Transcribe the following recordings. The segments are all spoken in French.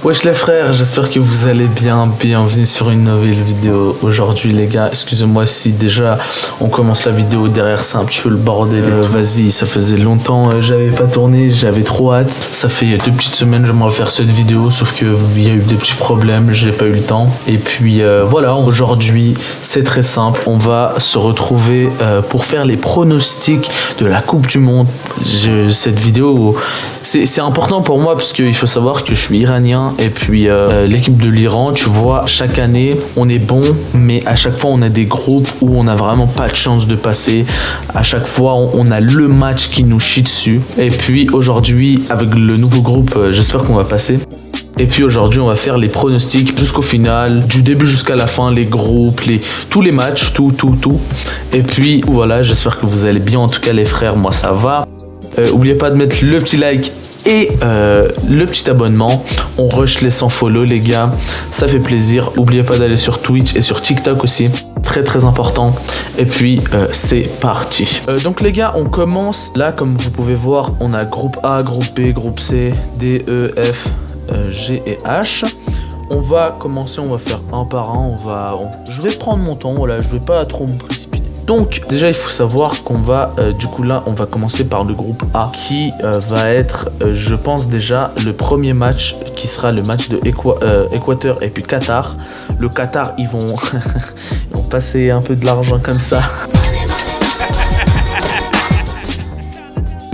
Wesh les frères, j'espère que vous allez bien, bienvenue sur une nouvelle vidéo. Aujourd'hui les gars, excusez-moi si déjà on commence la vidéo derrière, c'est un petit peu le bordel. Vas-y, ça faisait longtemps, j'avais pas tourné, j'avais trop hâte. Ça fait 2 petites semaines j'aimerais faire cette vidéo, sauf que il y a eu des petits problèmes, j'ai pas eu le temps. Et puis voilà, aujourd'hui c'est très simple, on va se retrouver pour faire les pronostics de la Coupe du Monde. Cette vidéo, c'est important pour moi parce qu'il faut savoir que je suis iranien et puis l'équipe de l'Iran, tu vois, chaque année on est bon, mais à chaque fois on a des groupes où on n'a vraiment pas de chance de passer. À chaque fois on a le match qui nous chie dessus. Et puis aujourd'hui avec le nouveau groupe, j'espère qu'on va passer. Et puis aujourd'hui on va faire les pronostics jusqu'au final, du début jusqu'à la fin, les groupes, tous les matchs, tout. Et puis voilà, j'espère que vous allez bien, en tout cas les frères, moi ça va. Oubliez pas de mettre le petit like et le petit abonnement. On rush les 100 follow les gars, ça fait plaisir. Oubliez pas d'aller sur Twitch et sur TikTok aussi, très important. Et puis c'est parti. Donc les gars, on commence là, comme vous pouvez voir, on a groupe A, groupe B, groupe C, D, E, F, G et H. On va commencer, on va faire un par un. Je vais prendre mon temps, voilà, je vais pas trop me précipiter. Donc déjà il faut savoir qu'on va du coup là on va commencer par le groupe A qui va être je pense déjà le premier match qui sera le match de Équateur et puis Qatar. Le Qatar ils vont ils vont passer un peu de l'argent comme ça.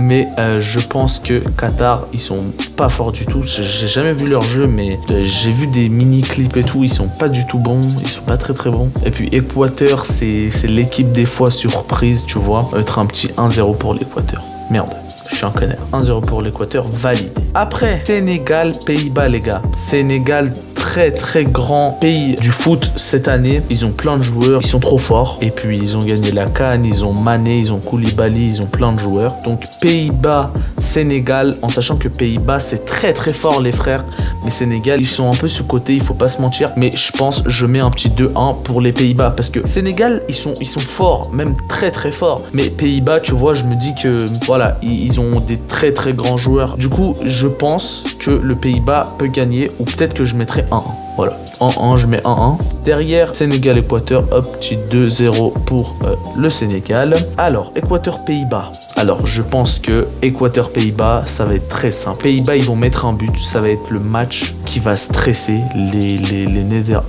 Mais je pense que Qatar, ils sont pas forts du tout. J'ai jamais vu leur jeu, mais j'ai vu des mini-clips et tout. Ils sont pas du tout bons. Ils sont pas très bons. Et puis Équateur, c'est l'équipe des fois surprise, tu vois. Ça va être un petit 1-0 pour l'Équateur. Merde, je suis un connard. 1-0 pour l'Équateur, validé. Après, Sénégal, Pays-Bas, les gars. Sénégal, très grand pays du foot cette année. Ils ont plein de joueurs, ils sont trop forts. Et puis ils ont gagné la CAN, ils ont Mané, ils ont Koulibaly, ils ont plein de joueurs. Donc Pays-Bas, Sénégal, en sachant que Pays-Bas c'est très fort les frères. Mais Sénégal ils sont un peu sous-cotés, il faut pas se mentir. Mais je pense je mets un petit 2-1 pour les Pays-Bas. Parce que Sénégal ils sont forts, même très forts. Mais Pays-Bas tu vois, je me dis que voilà, ils ont des très grands joueurs. Du coup je pense que le Pays-Bas peut gagner, ou peut-être que je mettrai 1-1. Voilà, 1-1, je mets 1-1. Derrière, Sénégal-Équateur, hop, petit 2-0 pour le Sénégal. Alors, Équateur-Pays-Bas. Alors, je pense que Équateur-Pays-Bas, ça va être très simple. Pays-Bas, ils vont mettre un but. Ça va être le match qui va stresser les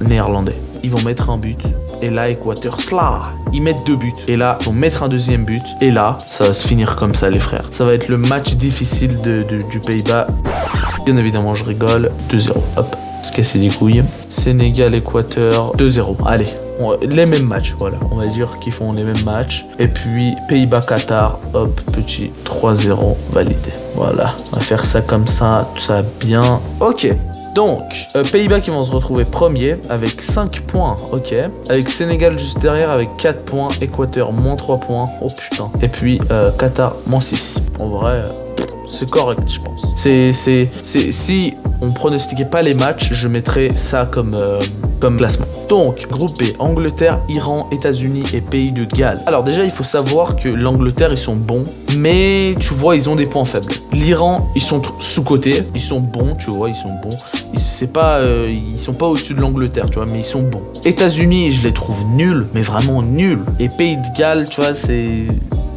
Néerlandais. Ils vont mettre un but. Et là, Équateur, ils mettent 2 buts. Et là, ils vont mettre un deuxième but. Et là, ça va se finir comme ça, les frères. Ça va être le match difficile du Pays-Bas. Bien évidemment, je rigole. 2-0, hop. Se casser les couilles. Sénégal, Équateur, 2-0. Allez, les mêmes matchs, voilà. On va dire qu'ils font les mêmes matchs. Et puis, Pays-Bas, Qatar, hop, petit 3-0, validé. Voilà, on va faire ça comme ça, tout ça bien. Ok. Donc, Pays-Bas qui vont se retrouver premier avec 5 points, ok. Avec Sénégal juste derrière avec 4 points. Équateur, moins 3 points. Oh putain. Et puis, Qatar, moins 6. En vrai, c'est correct, je pense. Si on pronostiquait pas les matchs, je mettrais ça comme classement. Donc, groupe B, Angleterre, Iran, États-Unis et Pays de Galles. Alors déjà, il faut savoir que l'Angleterre, ils sont bons, mais tu vois, ils ont des points faibles. L'Iran, ils sont sous-cotés, ils sont bons, tu vois, ils sont bons. Ils sont pas au-dessus de l'Angleterre, tu vois, mais ils sont bons. États-Unis, je les trouve nuls, mais vraiment nuls. Et Pays de Galles, tu vois, c'est...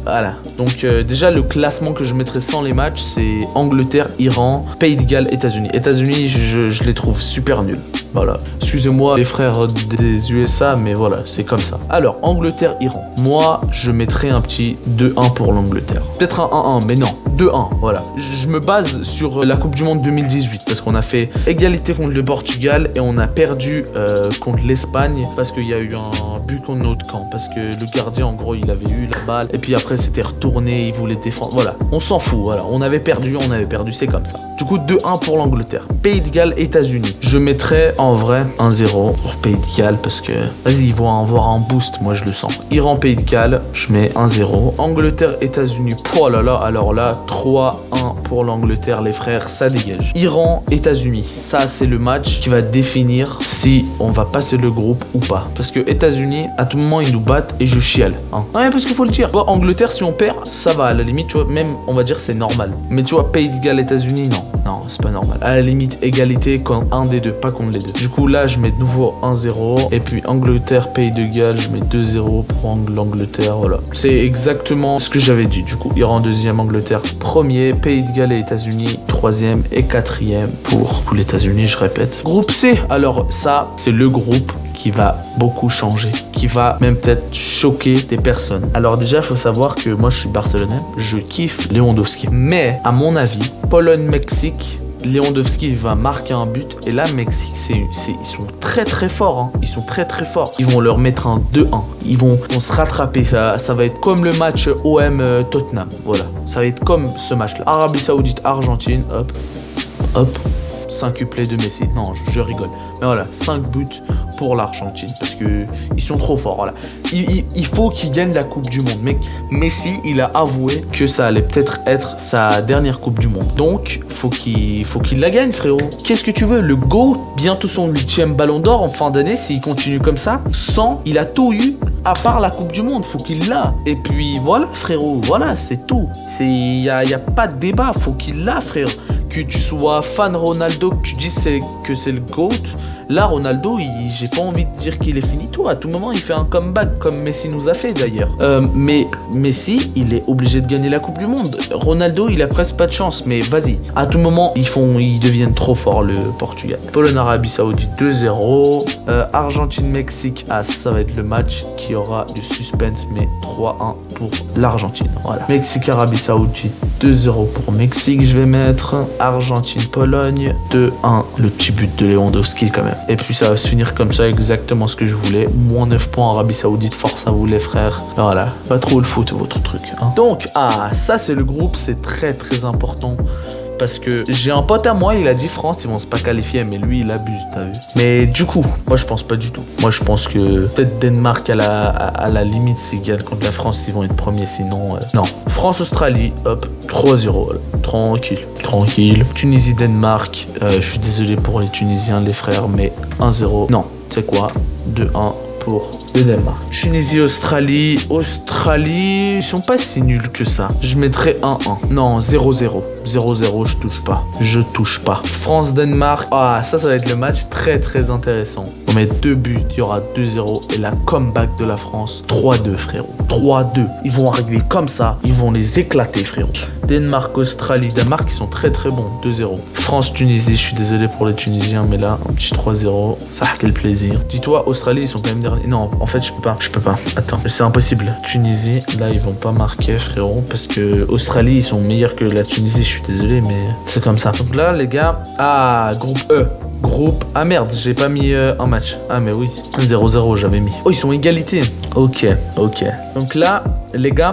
Voilà, donc déjà le classement que je mettrais sans les matchs, c'est Angleterre, Iran, Pays de Galles, États-Unis. États-Unis, je les trouve super nuls. Voilà, excusez-moi les frères des USA, mais voilà, c'est comme ça. Alors, Angleterre, Iran. Moi, je mettrais un petit 2-1 pour l'Angleterre. Peut-être un 1-1, mais non, 2-1, voilà. Je me base sur la Coupe du Monde 2018, parce qu'on a fait égalité contre le Portugal et on a perdu contre l'Espagne, parce qu'il y a eu un but contre notre camp, parce que le gardien, en gros, il avait eu la balle, et puis après, c'était retourné, il voulait défendre, voilà. On s'en fout, voilà. On avait perdu, c'est comme ça. Du coup, 2-1 pour l'Angleterre. Pays de Galles, États-Unis. Je mettrais en vrai 1-0 pour Pays de Galles, parce que, vas-y, ils vont avoir un boost, moi je le sens. Iran, Pays de Galles, je mets 1-0. Angleterre, États-Unis, oh là là, alors là, 3-1 pour l'Angleterre, les frères, ça dégage. Iran, États-Unis, ça c'est le match qui va définir si on va passer le groupe ou pas. Parce que États-Unis, à tout moment, ils nous battent et je chiale. Hein. Ouais, parce qu'il faut le dire. Tu vois, Angleterre, si on perd, ça va, à la limite, tu vois, même, on va dire, c'est normal. Mais tu vois, Pays de Galles, États-Unis, non. Non, c'est pas normal. À la limite, égalité quand un des deux, pas contre les deux. Du coup, là, je mets de nouveau 1-0. Et puis, Angleterre, Pays de Galles, je mets 2-0 pour l'Angleterre. Voilà. C'est exactement ce que j'avais dit. Du coup, Iran deuxième, Angleterre premier, Pays de Galles et États-Unis troisième et quatrième pour les États-Unis, je répète. Groupe C. Alors, ça, c'est le groupe qui va beaucoup changer, qui va même peut-être choquer des personnes. Alors déjà, il faut savoir que moi, je suis barcelonais, je kiffe Lewandowski. Mais, à mon avis, Pologne-Mexique, Lewandowski va marquer un but. Et là, Mexique, ils sont très très forts. Hein. Ils sont très très forts. Ils vont leur mettre un 2-1. Ils vont se rattraper. Ça va être comme le match OM-Tottenham. Voilà. Ça va être comme ce match-là. Arabie Saoudite, Argentine. Hop. Hop. 5 quintuplés de Messi. Non, je rigole. Mais voilà, 5 buts pour l'Argentine. Parce que ils sont trop forts. Voilà. Il faut qu'ils gagnent la Coupe du Monde. Mais Messi, il a avoué que ça allait peut-être être sa dernière Coupe du Monde. Donc, faut qu'il la gagne, frérot. Qu'est-ce que tu veux? Le GOAT, bientôt son 8e ballon d'or en fin d'année, s'il continue comme ça, il a tout eu à part la Coupe du Monde. Faut qu'il l'a. Et puis voilà, frérot. Voilà, c'est tout. Il y a pas de débat. Faut qu'il l'a, frère. Que tu sois fan Ronaldo, que tu dises que c'est le GOAT. Là, Ronaldo, j'ai pas envie de dire qu'il est fini tout. À tout moment, il fait un comeback comme Messi nous a fait d'ailleurs. Mais Messi, il est obligé de gagner la Coupe du Monde. Ronaldo, il a presque pas de chance. Mais vas-y, à tout moment, ils deviennent trop forts, le Portugal. Pologne-Arabie Saoudite 2-0. Argentine-Mexique, ça va être le match qui aura du suspense, mais 3-1 pour l'Argentine. Voilà. Mexique-Arabie Saoudite 2-0 pour Mexique, je vais mettre. Argentine-Pologne 2-1. Le petit but de Lewandowski quand même. Et puis ça va se finir comme ça, exactement ce que je voulais. Moins 9 points Arabie Saoudite, force à vous les frères. Voilà, pas trop le foot votre truc. Hein. Donc, ça c'est le groupe, c'est très très important. Parce que j'ai un pote à moi, il a dit France, ils vont se pas qualifier, mais lui il abuse, t'as vu. Mais du coup, moi je pense pas du tout. Moi je pense que peut-être Danemark à la limite s'ils gagnent contre la France, ils vont être premiers, sinon non. France-Australie, hop, 3-0, voilà. Tranquille. Tunisie-Danemark, je suis désolé pour les Tunisiens, les frères, mais 1-0. Non, tu sais quoi, 2-1 pour le Danemark. Tunisie-Australie, ils sont pas si nuls que ça. Je mettrais 1-1. Non, 0-0. 0-0, je touche pas. France-Danemark, ça va être le match très très intéressant. On met 2 buts, il y aura 2-0 et la comeback de la France, 3-2 frérot. 3-2. Ils vont arriver comme ça, ils vont les éclater frérot. Danemark-Australie, Danemark, ils sont très très bons, 2-0. France-Tunisie, je suis désolé pour les Tunisiens, mais là, un petit 3-0, ça a quel plaisir. Dis-toi, Australie, ils sont quand même derniers. Non, en fait, je peux pas. Attends, c'est impossible. Tunisie, là, ils vont pas marquer, frérot, parce que Australie, ils sont meilleurs que la Tunisie, je suis désolé, mais c'est comme ça. Donc là, les gars, groupe E. Merde, j'ai pas mis un match. Mais oui, 0-0, j'avais mis. Oh, ils sont égalité. Ok. Donc là, les gars,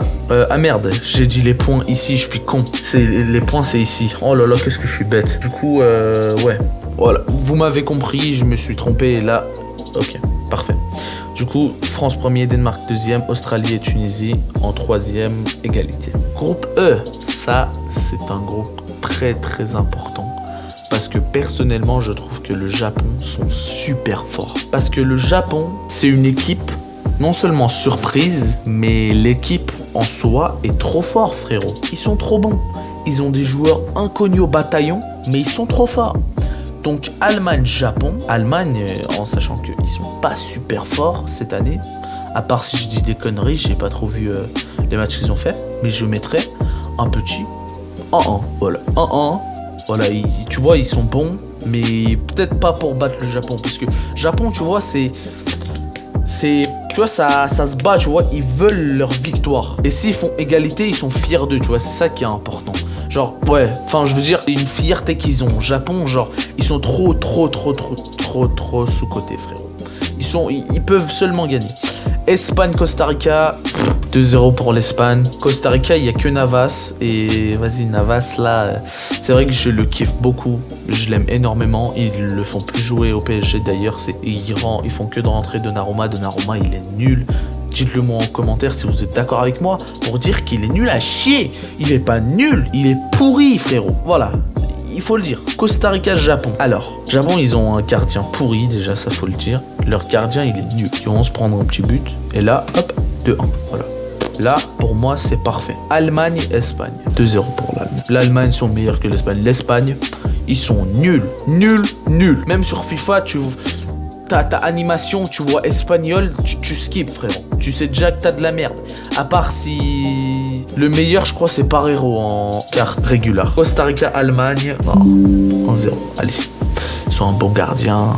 merde, j'ai dit les points ici, je suis con. Les points, c'est ici. Oh là là, qu'est-ce que je suis bête. Du coup, ouais. Voilà, vous m'avez compris, je me suis trompé, et là, ok, parfait. Du coup, France premier, Danemark deuxième, Australie et Tunisie en troisième, égalité. Groupe E, ça, c'est un groupe très très important. Parce que personnellement, je trouve que le Japon sont super forts. Parce que le Japon, c'est une équipe non seulement surprise, mais l'équipe en soi est trop forte, frérot. Ils sont trop bons. Ils ont des joueurs inconnus au bataillon, mais ils sont trop forts. Donc Allemagne-Japon, en sachant qu'ils sont pas super forts cette année, à part si je dis des conneries, j'ai pas trop vu les matchs qu'ils ont fait, mais je mettrais un petit 1-1, voilà, 1-1, voilà, tu vois, ils sont bons, mais peut-être pas pour battre le Japon, parce que Japon, tu vois, tu vois, ça se bat, tu vois, ils veulent leur victoire, et s'ils font égalité, ils sont fiers d'eux, tu vois, c'est ça qui est important. Genre, ouais, enfin, je veux dire, une fierté qu'ils ont. Japon, genre, ils sont trop sous-cotés, frérot. Ils peuvent seulement gagner. Espagne-Costa Rica, 2-0 pour l'Espagne. Costa Rica, il n'y a que Navas. Et vas-y, Navas, là, c'est vrai que je le kiffe beaucoup. Je l'aime énormément. Ils le font plus jouer au PSG, d'ailleurs. Ils font que de rentrer Donnarumma. Donnarumma, il est nul. dites-le moi en commentaire si vous êtes d'accord avec moi, pour dire qu'il est nul à chier. Il est pas nul, il est pourri, frérot. Voilà. Il faut le dire. Costa Rica, Japon. Alors, Japon, ils ont un gardien pourri, déjà, ça faut le dire. Leur gardien, il est nul. Ils vont se prendre un petit but. Et là, hop, 2-1. Voilà. Là, pour moi, c'est parfait. Allemagne, Espagne. 2-0 pour l'Allemagne. L'Allemagne sont meilleurs que l'Espagne. L'Espagne, ils sont nuls. Nuls, nuls. Même sur FIFA, ta animation, tu vois espagnol, tu skips, frérot. Tu sais déjà que t'as de la merde. À part si... Le meilleur, je crois, c'est Parejo en carte régulière. Costa Rica, Allemagne. Non, 1-0. Allez. Ils sont un bon gardien.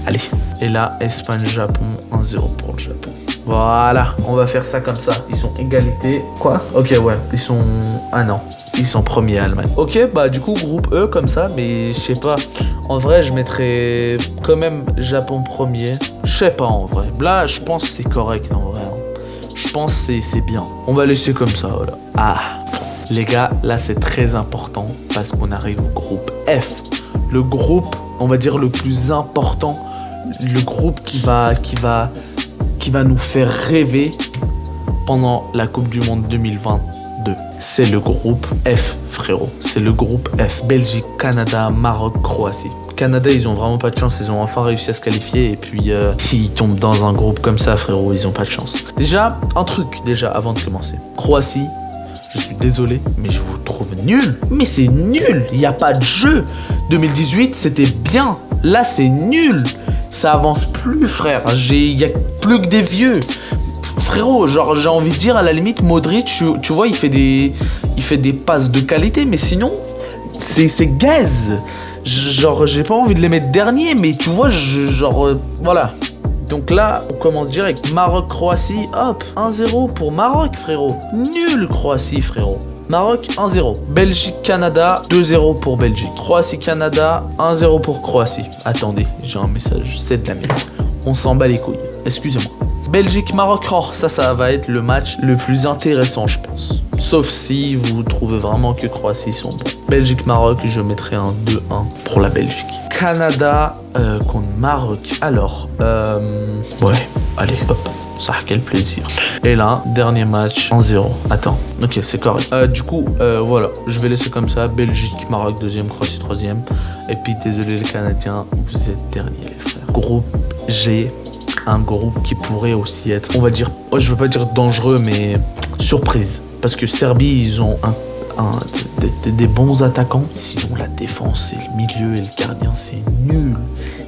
Allez. Et là, Espagne, Japon. 1-0 pour le Japon. Voilà. On va faire ça comme ça. Ils sont égalité. Quoi? Ok, ouais. Ils sont... Ah non. Ils sont premiers Allemagne. Ok, bah du coup, groupe E comme ça. Mais je sais pas. En vrai, je mettrais quand même Japon premier. Je sais pas en vrai. Là, je pense que c'est correct en vrai. Je pense que c'est bien. On va laisser comme ça, voilà. Ah, les gars, là c'est très important parce qu'on arrive au groupe F. Le groupe, on va dire le plus important. Le groupe qui va nous faire rêver pendant la Coupe du Monde 2022. C'est le groupe F, frérot. C'est le groupe F. Belgique, Canada, Maroc, Croatie. Canada, ils ont vraiment pas de chance. Ils ont enfin réussi à se qualifier. Et puis, s'ils tombent dans un groupe comme ça, frérot, ils ont pas de chance. Déjà, un truc, avant de commencer. Croatie, je suis désolé, mais je vous trouve nul. Mais c'est nul. Il n'y a pas de jeu. 2018, c'était bien. Là, c'est nul. Ça avance plus, frère. Il y a plus que des vieux. Frérot, genre j'ai envie de dire à la limite Modric, tu vois, il fait des passes de qualité, mais sinon c'est gaz. Genre j'ai pas envie de les mettre derniers, mais tu vois, voilà. Donc là, on commence direct. Maroc-Croatie, hop, 1-0 pour Maroc, frérot. Nul Croatie, frérot. Maroc, 1-0. Belgique-Canada, 2-0 pour Belgique. Croatie-Canada, 1-0 pour Croatie. Attendez, j'ai un message, c'est de la merde. On s'en bat les couilles, excusez-moi. Belgique-Maroc, oh, ça va être le match le plus intéressant, je pense. Sauf si vous trouvez vraiment que Croatie sont bons. Belgique-Maroc, je mettrai un 2-1 pour la Belgique. Canada contre Maroc. Alors, ouais, allez, hop. Ça, quel plaisir. Et là, dernier match, 1-0. Attends, ok, c'est correct. Du coup, voilà, je vais laisser comme ça. Belgique, Maroc, deuxième, Croatie, troisième. Et puis, désolé les Canadiens, vous êtes derniers, les frères. Groupe G. Un groupe qui pourrait aussi être, on va dire, je veux pas dire dangereux, mais surprise. Parce que Serbie, ils ont des bons attaquants. Sinon, la défense et le milieu et le gardien, c'est nul.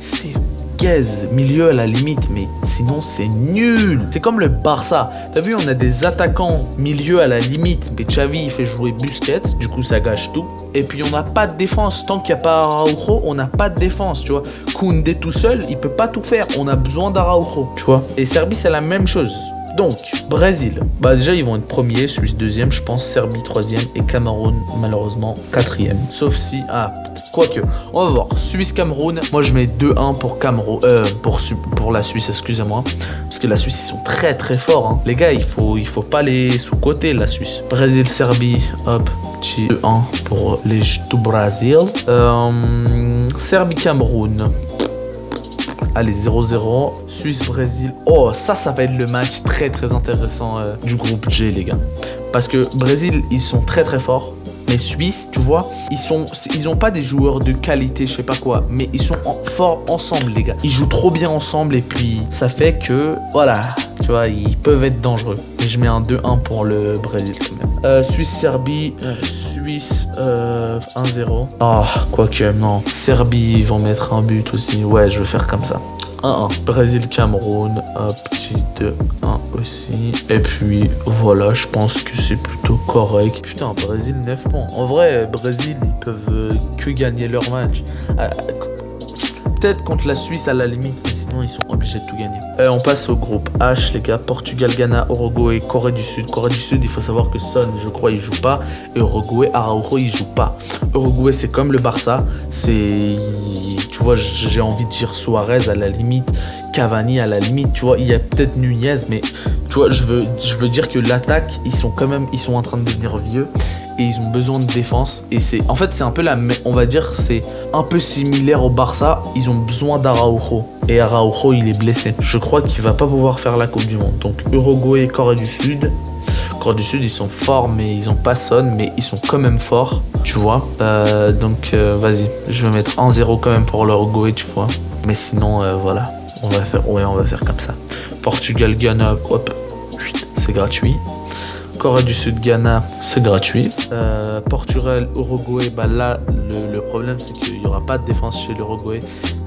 C'est gaze. Milieu à la limite, mais sinon, c'est nul. C'est comme le Barça. T'as vu, on a des attaquants milieu à la limite, mais Xavi, il fait jouer Busquets. Du coup, ça gâche tout. Et puis, on n'a pas de défense. Tant qu'il n'y a pas Araujo, on n'a pas de défense, tu vois. Koundé tout seul, il peut pas tout faire. On a besoin d'Araujo, tu vois. Et Serbie, c'est la même chose. Donc, Brésil. Bah déjà, ils vont être premiers, Suisse deuxième, je pense, Serbie troisième et Cameroun, malheureusement, quatrième. Sauf si... Ah, quoique. On va voir. Suisse-Cameroun. Moi, je mets 2-1 pour Cameroun. Pour la Suisse, excusez-moi. Parce que la Suisse, ils sont très très forts. Hein. Les gars, il faut pas les sous-côté, la Suisse. Brésil-Serbie, hop. 2-1 pour les du Brésil. Serbie-Cameroun. Allez, 0-0. Suisse-Brésil. Oh, ça va être le match très très intéressant du groupe G, les gars. Parce que Brésil, ils sont très très forts. Mais Suisse, tu vois, ils ont pas des joueurs de qualité, je sais pas quoi. Mais ils sont forts ensemble, les gars. Ils jouent trop bien ensemble et puis ça fait que, voilà, tu vois, ils peuvent être dangereux. Et je mets un 2-1 pour le Brésil quand même. Suisse-Serbie. Suisse 1-0. Oh, quoique, non. Serbie, ils vont mettre un but aussi. Ouais, je vais faire comme ça. 1-1. Brésil-Cameroun. Petit 2-1 aussi. Et puis, voilà, je pense que c'est plutôt correct. Putain, Brésil, 9 points. En vrai, Brésil, ils peuvent que gagner leur match. Peut-être contre la Suisse à la limite, mais sinon ils sont obligés de tout gagner. On passe au groupe H, les gars. Portugal, Ghana, Uruguay, Corée du Sud. Corée du Sud, il faut savoir que Son, je crois, il joue pas. Et Uruguay, Araujo, il joue pas. Uruguay, c'est comme le Barça. C'est... Tu vois, j'ai envie de dire Suarez à la limite, Cavani à la limite. Tu vois, il y a peut-être Nunez, mais tu vois, je veux dire que l'attaque, ils sont en train de devenir vieux. et ils ont besoin de défense. Et c'est, en fait, c'est un peu on va dire, c'est un peu similaire au Barça. Ils ont besoin d'Araujo. Et Araujo, il est blessé. Je crois qu'il va pas pouvoir faire la Coupe du Monde. Donc Uruguay, Corée du Sud. Corée du Sud, ils sont forts, mais ils ont pas Son, mais ils sont quand même forts, tu vois. Donc vas-y, je vais mettre 1-0 quand même pour l'Uruguay, tu vois. Mais sinon, voilà, on va faire comme ça. Portugal, Ghana, hop, c'est gratuit. Corée du Sud, Ghana, c'est gratuit. Portugal, Uruguay, bah là, le problème, c'est qu'il n'y aura pas de défense chez l'Uruguay.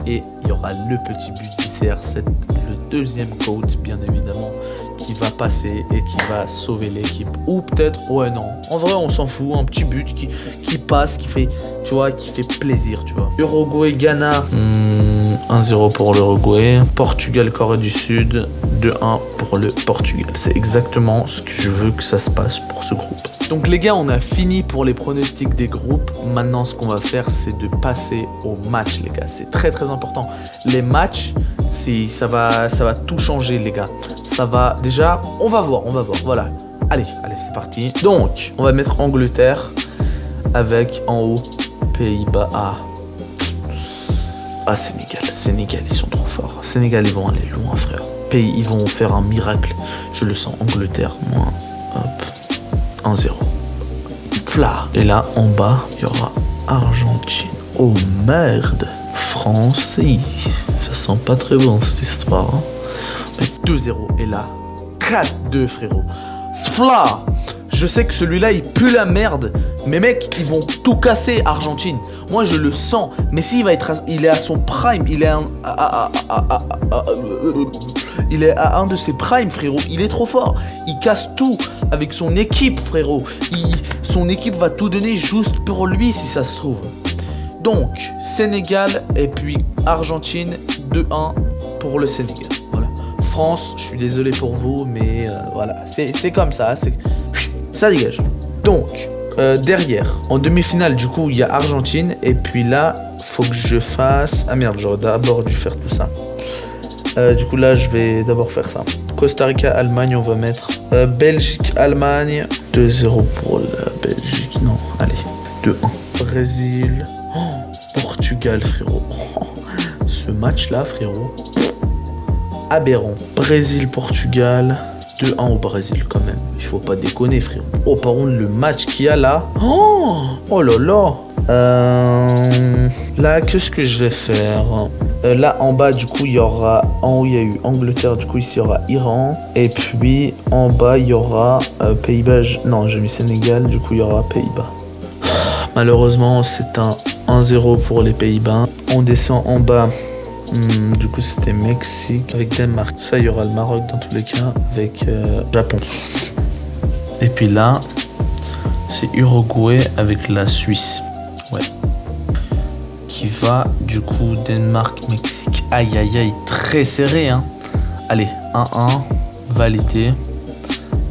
Et il y aura le petit but du CR7, le deuxième coach, bien évidemment, qui va passer et qui va sauver l'équipe. Ou peut-être, ouais, non. En vrai, on s'en fout. Un petit but qui passe, qui fait, tu vois, qui fait plaisir, tu vois. Uruguay, Ghana, 1-0 pour l'Uruguay. Portugal, Corée du Sud, 2-1 pour le Portugal. C'est exactement ce que je veux que ça se passe pour ce groupe. Donc les gars, on a fini pour les pronostics des groupes. Maintenant, ce qu'on va faire, c'est de passer au match, les gars. C'est très très important. Les matchs, ça va tout changer, les gars. Ça va déjà, on va voir. Voilà. Allez, c'est parti. Donc, on va mettre Angleterre avec en haut Pays-Bas. Sénégal, ils sont trop forts. Sénégal, ils vont aller loin, frère. Pays, ils vont faire un miracle. Je le sens. Angleterre, moi, hop, 1-0. Fla. Et là, en bas, il y aura Argentine. Oh merde. France, ça sent pas très bon cette histoire. Hein. Mais 2-0. Et là, 4-2, frérot. Fla. Je sais que celui-là, il pue la merde. Mais mec, ils vont tout casser, Argentine. Moi, je le sens. Messi, il est à son prime. Il est à un de ses primes, frérot. Il est trop fort. Il casse tout avec son équipe, frérot. Son équipe va tout donner juste pour lui, si ça se trouve. Donc, Sénégal et puis Argentine, 2-1 pour le Sénégal. Voilà. France, je suis désolé pour vous, mais voilà. C'est comme ça. Ça dégage. Donc, derrière, en demi-finale, du coup, il y a Argentine. Et puis là, faut que je fasse... Ah merde, j'aurais d'abord dû faire tout ça. Du coup, là, je vais d'abord faire ça. Costa Rica, Allemagne, on va mettre... Belgique, Allemagne. 2-0 pour la Belgique. Non, allez. 2-1. Brésil. Portugal, frérot. Ce match-là, frérot. Aberrant. Brésil, Portugal. 2-1 au Brésil quand même. Il faut pas déconner, frérot. Oh, par contre, le match qu'il y a là. Oh là là. Là, qu'est-ce que je vais faire? Là, en bas, du coup, il y aura... En haut, il y a eu Angleterre. Du coup, ici, il y aura Iran. Et puis, en bas, il y aura Pays-Bas. Non, j'ai mis Sénégal. Du coup, il y aura Pays-Bas. Malheureusement, c'est un 1-0 pour les Pays-Bas. On descend en bas. Du coup, c'était Mexique avec Danemark. Ça, il y aura le Maroc dans tous les cas avec Japon. Et puis là, c'est Uruguay avec la Suisse. Ouais. Qui va, du coup, Danemark, Mexique. Aïe, aïe, aïe, très serré, hein. Allez, 1-1, validé.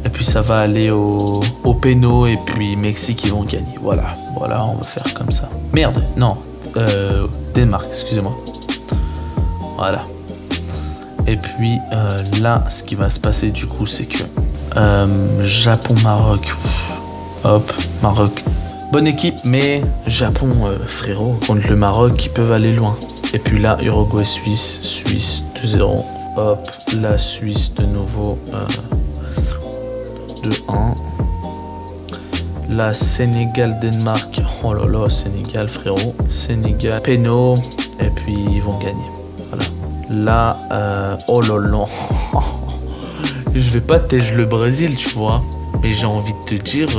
Et puis ça va aller au péno et puis Mexique, ils vont gagner. Voilà, on va faire comme ça. Merde, non. Danemark, excusez-moi. Voilà. Et puis là, ce qui va se passer du coup, c'est que Japon-Maroc. Hop, Maroc. Bonne équipe, mais Japon, frérot, contre le Maroc, ils peuvent aller loin. Et puis là, Uruguay-Suisse. Suisse 2-0. Hop, la Suisse de nouveau 2-1. Là, Sénégal-Danemark. Oh là là, Sénégal, frérot. Sénégal, péno. Et puis, ils vont gagner. Voilà. Là, oh là là. Je vais pas tège le Brésil, tu vois. Mais j'ai envie de te dire...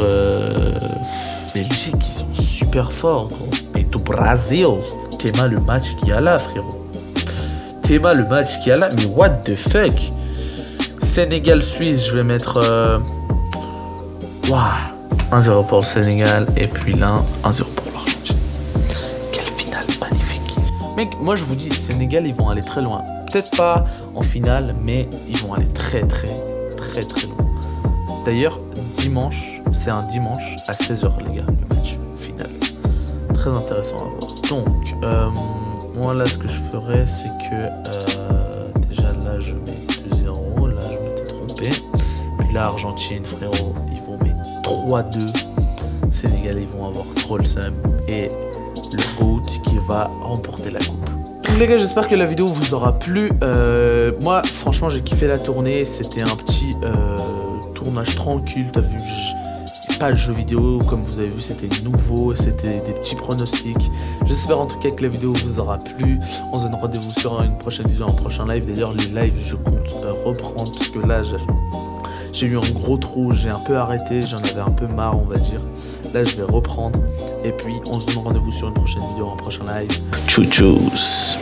Belgique, ils sont super forts, gros. Et tout Brésil. T'aimes le match qu'il y a là, frérot. T'aimes le match qu'il y a là. Mais what the fuck. Sénégal-Suisse, je vais mettre... Waouh. 1-0 pour le Sénégal. Et puis là, 1-0 pour l'Argentine. Quelle finale magnifique. Mec, moi je vous dis, Sénégal, ils vont aller très loin. Peut-être pas en finale, mais ils vont aller très très loin. D'ailleurs, dimanche, c'est un dimanche à 16h, les gars, le match final. Très intéressant à voir. Donc, moi là, ce que je ferais, c'est que déjà là, je mets 2-0. Là, je m'étais trompé. Puis là, Argentine, frérot, ils vont mettre 3-2. Sénégal, ils vont avoir trop le seum. Et le GOAT qui va remporter la coupe. Donc les gars, j'espère que la vidéo vous aura plu. Moi, franchement, j'ai kiffé la tournée. C'était un petit tournage tranquille. T'as vu, pas de jeux vidéo. Comme vous avez vu, c'était nouveau. C'était des petits pronostics. J'espère en tout cas que la vidéo vous aura plu. On se donne rendez-vous sur une prochaine vidéo, un prochain live. D'ailleurs, les lives, je compte reprendre. Parce que là, j'ai eu un gros trou. J'ai un peu arrêté. J'en avais un peu marre, on va dire. Là, je vais reprendre. Et puis, on se donne rendez-vous sur une prochaine vidéo, un prochain live. Tchou tchous.